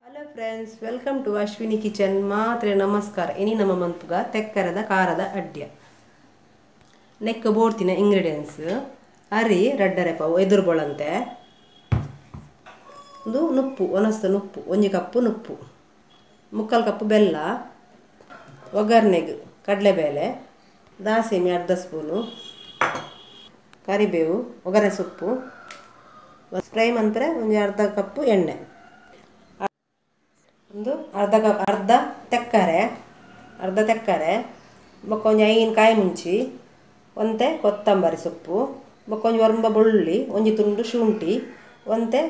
Hello friends, welcome to Ashwini kitchen. ಮಾತ್ರೆ ನಮಸ್ಕಾರ. ಇನಿ ನಮ್ಮ ಮಂತುಗ ತೆಕ್ಕರದ ಕಾರದ ಅಡ್ಯ ನೆಕ್ ಬೋಡ್ತಿನ ಇಂಗ್ರೀಡಿಯೆಂಟ್ಸ್ ಅರಿ ರಡ್ಡರೆ ಪಾವು ಎದುರುಗೊಳಂತೆ ಒಂದು ನುಪ್ಪು ಒನಸ್ತ ನುಪ್ಪು 1 ಕಪ್ಪು ನುಪ್ಪು, 3/4 ಕಪ್ಪು ಬೆಲ್ಲ, ಒಗ್ಗರ್ನೆಗ್ ಕಡಲೆಬೇಳೆ, ದಾಸೇಮಿ ಅರ್ಧ ಸ್ಪೂನು, ಕರಿಬೇವು, ಒಗ್ಗರಣೆ ಸೊಪ್ಪು, ಫ್ರೈ ಮಂತ್ರೆ ಒಂದು ಅರ್ಧ ಕಪ್ಪು ಎಣ್ಣೆ, ಒಂದು ಅರ್ಧ ತೆಕ್ಕರೆ ಬೊಕ್ಕೊಂಜಿ 5 ಕಾಯಿ ಮುಂಚಿ, ಒಂತೆ ಕೊತ್ತಂಬರಿ ಸೊಪ್ಪು, ಬೊಕ್ಕೊಂಜಿ ಒರಂಬ ಬೆಳ್ಳುಳ್ಳಿ, ಒಂಜಿ ತುಂಡು ಶುಂಠಿ, ಒಂತೆ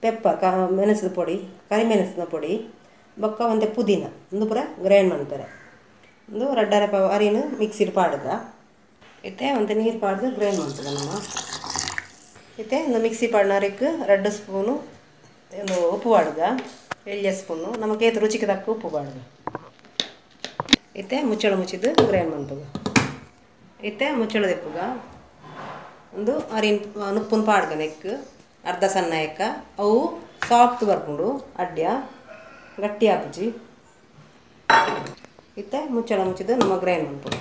ಪೆಪ್ಪರ್ ಮೆಣಸಿನ ಪೊಡಿ, ಕರಿಮೆಣಸಿನ ಪೊಡಿ, ಬೊಕ್ಕ ಒಂತೆ ಪುದೀನ ಒಂದು ಪೂರ ಗ್ರೈಂಡ್ ಮಾಡ್ತಾರೆ. ಒಂದು ರಡ್ಡರೆ ಪಾವು ಅರಿನು ಮಿಕ್ಸಿಡ್ ಪಾಡ್ದ ಇತ್ತೆ ಒಂತೆ ನೀರು ಪಾಡ್ದು ಗ್ರೈಂಡ್ ಮಾಡ್ತದೆ ನಮ್ಮ ಇತ್ತೆ ಒಂದು ಮಿಕ್ಸಿ ಪಾಡ್ನರಿಕ್ 2 ಸ್ಪೂನು ಒಂದು ಉಪ್ಪು ಪಾಡ್ದ, 1 ಸ್ಪೂನು ನಮಗೆ ಏತು ರುಚಿಗೆ ತಕ್ಕ ಉಪ್ಪು ಪಾಡ್ದು ಇತ್ತೆ ಮುಚ್ಚಳ ಮುಚ್ಚಿದ್ದು ಗ್ರೈಂಡ್ ಮಾಡ್ತದೆ. ಇತ್ತೆ ಮುಚ್ಚಳ ತೆಪ್ಪುಗ ಒಂದು ಅರಿನ್ ನುಪ್ಪುನ ಪಾಡ್ಗ ನೆಕ್ ಅರ್ಧ ಸಣ್ಣ ಎಕ್ಕ ಅವು ಸಾಫ್ಟ್ ಬರ್ಕೊಂಡು ಅಡ್ಯ ಗಟ್ಟಿ ಆಪುಜಿ ಇತ್ತೆ ಮುಚ್ಚಳ ಮುಚ್ಚಿದ್ದು ನಮ್ಮ ಗ್ರೈಂಡ್ ಮಾಡ್ಬೋದು.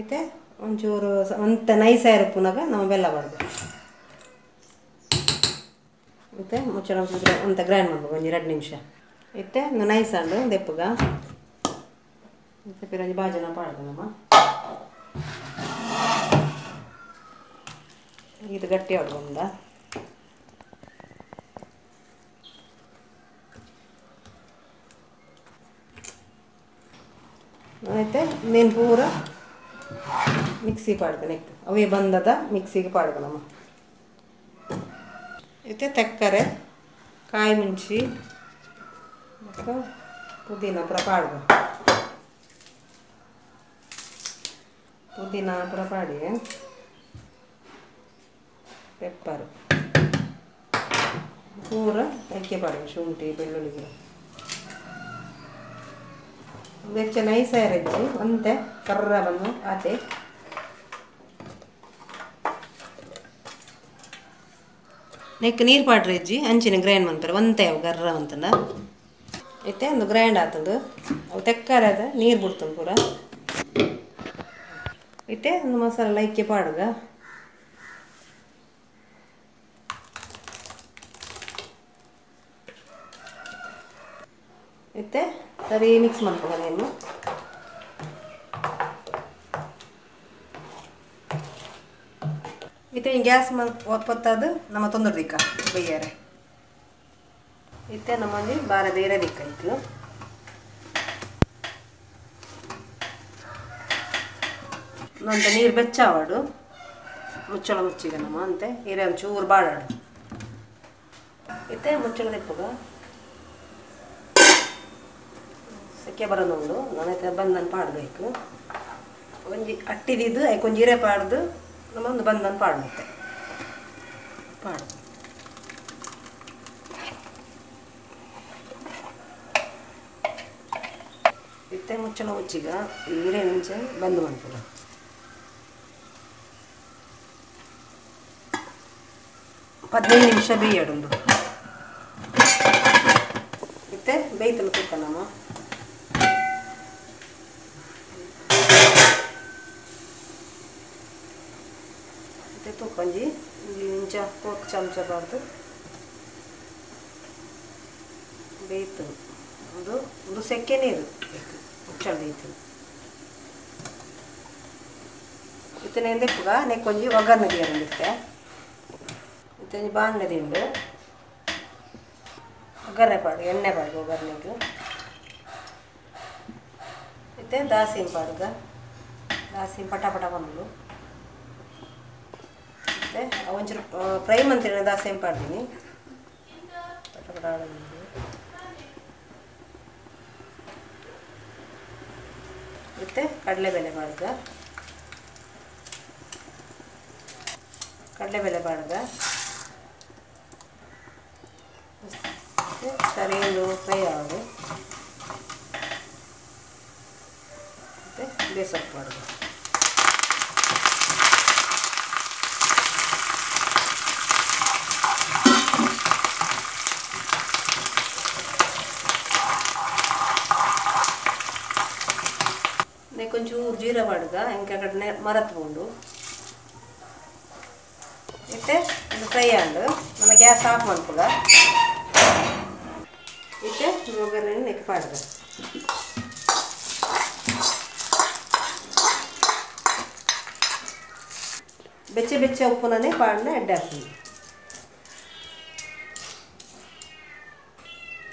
ಇತ್ತೆ ಒಂಚೂರು ಒಂತ ನೈಸ್ ಉಪ್ಪುನಾಗ ನಮ್ಮ ಬೆಲ್ಲ ಬಾರ್ದು ಮತ್ತೆ ಮುಚ್ಚಳ ಮುಚ್ಚಿದ್ರೆ ಅಂತ ಗ್ರೈಂಡ್ ಮಾಡ್ಬೇಕು ಒಂದು 2 ನಿಮಿಷ. ಇತ್ತೆ ಒಂದು ನೈಸ್ ಅಂಡು ದೆಪ್ಪುಗ ಮತ್ತೆ ಪಿರಂಜಿ ಬಾಜನ ಪಾಡ್ದು ನಮ್ಮ ಇದು ಗಟ್ಟಿ ಆಡ್ಕೊಂಡ అయితే నేను ಪೂರ ಮಿಕ್ಸಿ ಪಾಡ್ದೆ ನೆಕ್ ಅವೇ ಬಂದದ ಮಿಕ್ಸಿಗೆ ಪಾಡ್ದೆ ನಮ್ಮ అయితే ತೆಕ್ಕರೆ ಕಾಯಿ ಮುಂಚಿ ಮತ್ತು ಪುದೀನ ಪೂರ ಪಾಡ್ದೆ ಪುದೀನ ಪೂರ ಪಾಡಿ ಪೆಪ್ಪರ್ ಪೂರ ಅಕ್ಕಿ ಪಾಡ್ದೆ ಶುಂಠಿ ಬೆಳ್ಳುಳ್ಳಿ ಗಿಡ ಹೆಚ್ಚು ನೈಸ್ ಇರಜ್ಜಿ ಒಂತೆ ಕರ್ರ ಬಂದು ಆತೆ ನೆಕ್ ನೀರು ಪಾಡ್ರಿ ಅಜ್ಜಿ ಅಂಚಿನ ಗ್ರೈಂಡ್ ಮಾಡ್ತಾರೆ ಒಂತೆ ಅವು ಗರ್ರ ಅಂತಂದ ಐತೆ ಒಂದು ಗ್ರೈಂಡ್ ಆತಂದು ಅವು ತೆಕ್ಕರೆ ಅದ ನೀರು ಬಿಡ್ತಂದು ಪೂರ ಐತೆ ಒಂದು ಮಸಾಲೆ ಲೈಕ್ಕೆ ಪಾಡ್ಗ ಐತೆ ಸರಿ ಮಿಕ್ಸ್ ಮಾಡ್ಕೋಗ ನೀನು ಇತ್ತೆ ಗ್ಯಾಸ್ ಒತ್ತದು ನಮ್ಮ ತೊಂದರೆ ದಿಕ್ಕ ಬೈಯಾರೆ ಇತ್ತೆ ನಮ್ಮಲ್ಲಿ ಬಾರ ಬೇರೆ ದಿಕ್ಕಾಯ್ತು ನಂತ ನೀರು ಬೆಚ್ಚಾವಾಡು ಮುಚ್ಚಳ ಮುಚ್ಚಿಗ ನಮ್ಮ ಅಂತೆ ಹಿರೇ ಒಂಚೂರು ಬಾಡಾಡು ಇತ್ತೆ ಮುಚ್ಚಳ ತೆಪ್ಪಗ ಸೆಕೆ ಬರೋದು ನಾನೈತೆ ಬಂದನ್ನು ಪಾಡಬೇಕು ಒಂಜಿ ಅಟ್ಟಿದಿದ್ದು ಕೊಂಚ ಹಿರೇ ಪಾಡ್ದು ನಮ್ಮೊಂದು ಬಂದನ್ನು ಪಾಡುತ್ತೆ ಪಾಡು ಇತ್ತೆ ಮುಚ್ಚಳ ಮುಚ್ಚಿಗ ಹಿರೇ ಮುಂಚೆ ಬಂದು ಮಾಡ್ಬೋದು 15 ನಿಮಿಷ ಬೇಯಡುಂದು ಇತ್ತೆ ಬೇಯ್ತಲು ಕೂತ ನಮ್ಮ ತುಪ್ಪಂಜಿ ಇಂಚ 4 ಚಮಚ ಬಾರ್ದು ಬೇಯ್ತು ಒಂದು ಸೆಕೆ ನೀರು ಮುಚ್ಚಳ ಬೇಯ್ತು ಇತ್ತನೆ ಎಂದೆಪ್ಪುಗ ನೆಕ್ಕೊಂಜಿ ಒಗ್ಗರಣೆ ದಿಯರಂದಿತ್ತೆ ಇತ್ತೊಂಜಿ ಬಾಣಲೆ ದಿಂಡು ಒಗ್ಗರಣೆ ಪಾಡು ಎಣ್ಣೆ ಪಾಡು ಒಗ್ಗರಣೆಗೆ ಇತ್ತೆ ದಾಸಿನ ಪಾಡ್ಗ ದಾಸಿನ ಪಟ ಪಟ ಬಂದು ಒಂಚೂರು ಫ್ರೈ ಮಂತಿನ ದಾಸೇನು ಪಾಡ್ತೀನಿ ಪಟ ಮತ್ತೆ ಕಡಲೆಬೇಳೆ ಪಾಡ್ಗ ಸರಿ ಫ್ರೈ ಆಗೋದು ಮತ್ತು ಬೇಸೊಪ್ಪು ಪಾಡ್ಗ ಜೀರ ಪಡ್ಗ ಇಂಕ ಕಡೆ ಮರತ್ಕೊಂಡು ಇತ್ತೆ ಇದು ಫ್ರೈ ಆಂಡು ನಮ್ಮ ಗ್ಯಾಸ್ ಆಫ್ ಮಾಡ್ಕೊಳ ಇತ್ತೆ ಒಗ್ಗರಣೆ ನೆಕ್ ಪಾಡ್ಗ ಬೆಚ್ಚೆ ಬೆಚ್ಚೆ ಉಪ್ಪುನೇ ಪಾಡನೆ ಎಡ್ಡೆ ಹಾಕ್ತೀನಿ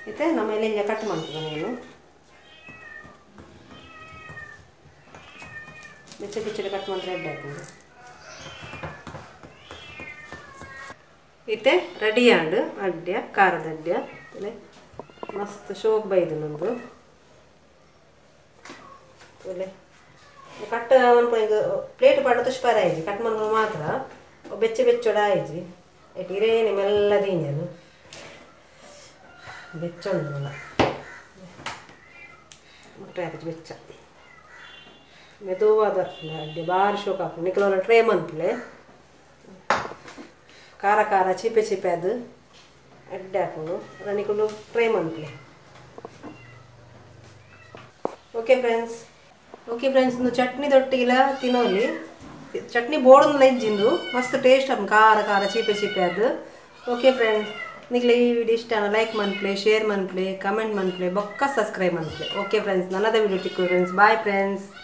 ಇತ್ತೆ ನಮ್ಮ ಎಲೆಂಜ ಕಟ್ ಮಾಡ್ತೀವಿ ನಾನು ಬೆಚ್ಚೆ ಬೆಚ್ಚೆ ಕಟ್ ಮಾಡಿದ್ರೆ ಎಡ್ಡೆ ಹಾಕ್ತೀನಿ ಇತ್ತೆ ರೆಡಿ ಆಂಡು ಅಡ್ಡ್ಯ ಖಾರದ ಅಡ್ಡ್ಯ ಮಸ್ತ್ ಶೋಕ್ ಬೈದು ನಂದು ಕಟ್ ಅನ್ಕೊಂಡು ಪ್ಲೇಟ್ ಪಾಡು ತುಷ್ಪಾರ ಆಯ್ಜಿ ಕಟ್ ಮಾಡ್ಕೊಂಡು ಮಾತ್ರ ಬೆಚ್ಚೆ ಬೆಚ್ಚೊಡ ಆಯ್ಜಿ ಇರೇನೆ ಮೆಲ್ಲ ದೀಂಜನು ಬೆಚ್ಚೊಂದು ಮುಟ್ಟೆ ಹಾಕಿ ಬೆಚ್ಚ ಮೆದುವಾದ ಅಡ್ಡೆ ಭಾರಿ ಶೋಕ್ ಹಾಕೊಂಡು ನಿಖಲೋನ ಟ್ರೇ ಮಂತ್ಲೆ ಖಾರ ಖಾರ ಚಿಪೆ ಚಿಪೆ ಅದು ಅಡ್ಡೆ ಹಾಕೊಂಡು ರನಿಕೊಂಡು ಟ್ರೈ ಮಂತ್ಲೆ ಓಕೆ ಫ್ರೆಂಡ್ಸ್ ಒಂದು ಚಟ್ನಿ ದೊಟ್ಟಿಗಿಲ್ಲ ತಿನ್ನೋಲಿ ಚಟ್ನಿ ಬೋರ್ಡನ್ನ ಇಜ್ಜಿಂದು ಮಸ್ತ್ ಟೇಸ್ಟ್ ಅದು ಖಾರ ಖಾರ ಚಿಪೆ ಚಿಪೆ ಅದು ಓಕೆ ಫ್ರೆಂಡ್ಸ್ ನಿಗ್ಲೆ ಈ ವಿಡಿಯೋ ಇಷ್ಟ ಲೈಕ್ ಮನ್ಪ್ಲೆ ಶೇರ್ ಮನ್ಪ್ಲೆ ಕಮೆಂಟ್ ಮನ್ಪ್ಲೆ ಬೊಕ್ಕ ಸಬ್ಸ್ಕ್ರೈಬ್ ಮನ್ಪ್ಲೆ ಓಕೆ ಫ್ರೆಂಡ್ಸ್ ನನ್ನದ ವಿಡಿಯೋ ತಿಕ್ಕು ಫ್ರೆಂಡ್ಸ್ ಬಾಯ್ ಫ್ರೆಂಡ್ಸ್